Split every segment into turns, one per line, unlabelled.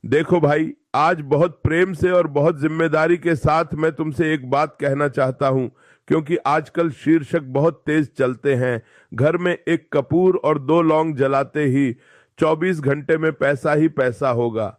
देखो भाई, आज बहुत प्रेम से और बहुत जिम्मेदारी के साथ मैं तुमसे एक बात कहना चाहता हूं, क्योंकि आजकल शीर्षक बहुत तेज चलते हैं। घर में एक कपूर और दो लौंग जलाते ही 24 घंटे में पैसा ही पैसा होगा,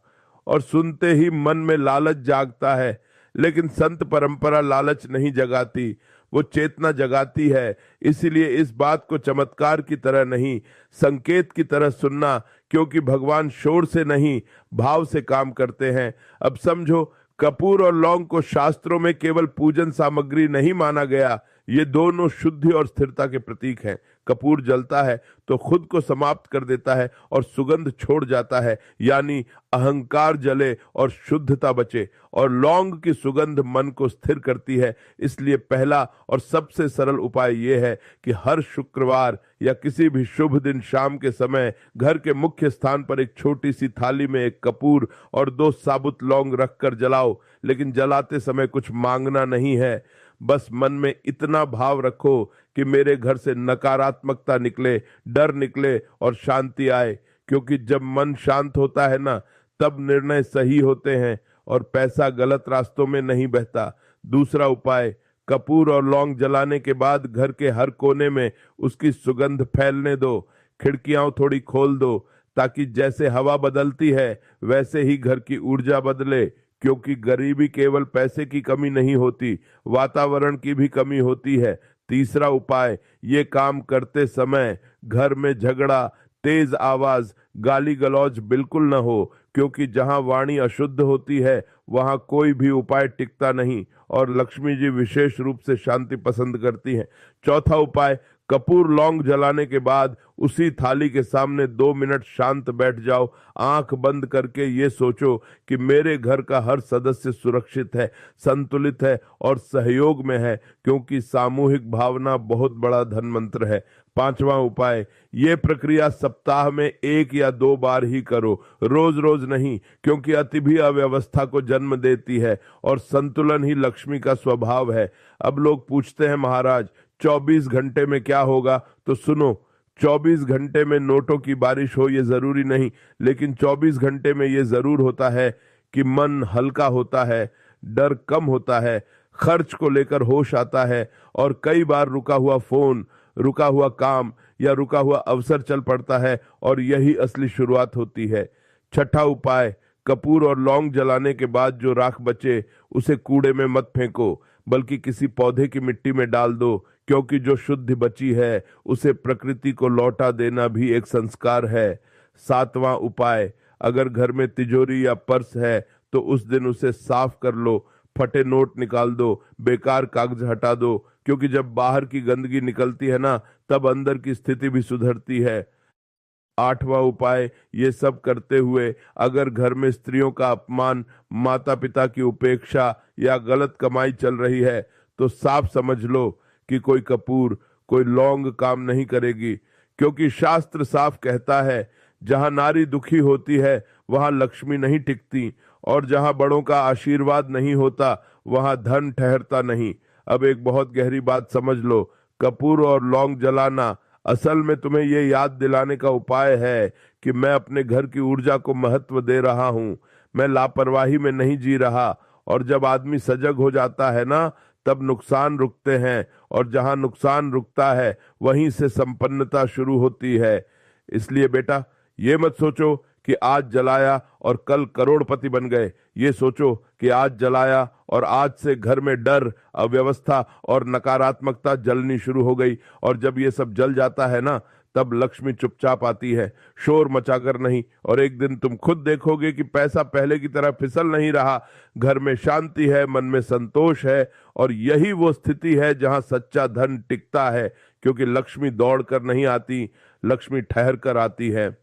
और सुनते ही मन में लालच जागता है। लेकिन संत परंपरा लालच नहीं जगाती, वो चेतना जगाती है। इसीलिए इस बात को चमत्कार की तरह नहीं, संकेत की तरह सुनना, क्योंकि भगवान शोर से नहीं, भाव से काम करते हैं। अब समझो, कपूर और लौंग को शास्त्रों में केवल पूजन सामग्री नहीं माना गया, ये दोनों शुद्धि और स्थिरता के प्रतीक हैं। कपूर जलता है तो खुद को समाप्त कर देता है और सुगंध छोड़ जाता है, यानी अहंकार जले और शुद्धता बचे। और लौंग की सुगंध मन को स्थिर करती है। इसलिए पहला और सबसे सरल उपाय यह है कि हर शुक्रवार या किसी भी शुभ दिन शाम के समय घर के मुख्य स्थान पर एक छोटी सी थाली में एक कपूर और दो साबुत लौंग रखकर जलाओ। लेकिन जलाते समय कुछ मांगना नहीं है, बस मन में इतना भाव रखो कि मेरे घर से नकारात्मकता निकले, डर निकले और शांति आए। क्योंकि जब मन शांत होता है ना, तब निर्णय सही होते हैं और पैसा गलत रास्तों में नहीं बहता। दूसरा उपाय, कपूर और लौंग जलाने के बाद घर के हर कोने में उसकी सुगंध फैलने दो। खिड़कियां थोड़ी खोल दो, ताकि जैसे हवा बदलती है वैसे ही घर की ऊर्जा बदले। क्योंकि गरीबी केवल पैसे की कमी नहीं होती, वातावरण की भी कमी होती है। तीसरा उपाय, ये काम करते समय घर में झगड़ा, तेज आवाज, गाली गलौज बिल्कुल न हो। क्योंकि जहां वाणी अशुद्ध होती है वहां कोई भी उपाय टिकता नहीं, और लक्ष्मी जी विशेष रूप से शांति पसंद करती हैं। चौथा उपाय, कपूर लौंग जलाने के बाद उसी थाली के सामने 2 मिनट शांत बैठ जाओ। आंख बंद करके ये सोचो कि मेरे घर का हर सदस्य सुरक्षित है, संतुलित है और सहयोग में है। क्योंकि सामूहिक भावना बहुत बड़ा धन मंत्र है। पांचवा उपाय, ये प्रक्रिया सप्ताह में 1 या 2 बार ही करो, रोज रोज नहीं। क्योंकि अति भी अव्यवस्था को जन्म देती है और संतुलन ही लक्ष्मी का स्वभाव है। अब लोग पूछते हैं, महाराज 24 घंटे में क्या होगा? तो सुनो, 24 घंटे में नोटों की बारिश हो ये जरूरी नहीं, लेकिन 24 घंटे में ये जरूर होता है कि मन हल्का होता है, डर कम होता है, खर्च को लेकर होश आता है, और कई बार रुका हुआ फोन, रुका हुआ काम या रुका हुआ अवसर चल पड़ता है। और यही असली शुरुआत होती है। छठा उपाय, कपूर और लौंग जलाने के बाद जो राख बचे उसे कूड़े में मत फेंको, बल्कि किसी पौधे की मिट्टी में डाल दो। क्योंकि जो शुद्ध बची है उसे प्रकृति को लौटा देना भी एक संस्कार है। सातवां उपाय, अगर घर में तिजोरी या पर्स है तो उस दिन उसे साफ कर लो, फटे नोट निकाल दो, बेकार कागज हटा दो। क्योंकि जब बाहर की गंदगी निकलती है ना, तब अंदर की स्थिति भी सुधरती है। आठवां उपाय, ये सब करते हुए अगर घर में स्त्रियों का अपमान, माता पिता की उपेक्षा या गलत कमाई चल रही है, तो साफ समझ लो कि कोई कपूर, कोई लौंग काम नहीं करेगी। क्योंकि शास्त्र साफ कहता है, जहां नारी दुखी होती है वहां लक्ष्मी नहीं टिकती, और जहां बड़ों का आशीर्वाद नहीं होता वहां धन ठहरता नहीं। अब एक बहुत गहरी बात समझ लो, कपूर और लौंग जलाना असल में तुम्हें यह याद दिलाने का उपाय है कि मैं अपने घर की ऊर्जा को महत्व दे रहा हूं, मैं लापरवाही में नहीं जी रहा। और जब आदमी सजग हो जाता है ना, तब नुकसान रुकते हैं, और जहां नुकसान रुकता है वहीं से संपन्नता शुरू होती है। इसलिए बेटा, ये मत सोचो कि आज जलाया और कल करोड़पति बन गए। ये सोचो कि आज जलाया और आज से घर में डर, अव्यवस्था और नकारात्मकता जलनी शुरू हो गई। और जब ये सब जल जाता है ना, तब लक्ष्मी चुपचाप आती है, शोर मचाकर नहीं। और एक दिन तुम खुद देखोगे कि पैसा पहले की तरह फिसल नहीं रहा, घर में शांति है, मन में संतोष है। और यही वो स्थिति है जहां सच्चा धन टिकता है। क्योंकि लक्ष्मी दौड़ कर नहीं आती, लक्ष्मी ठहर कर आती है।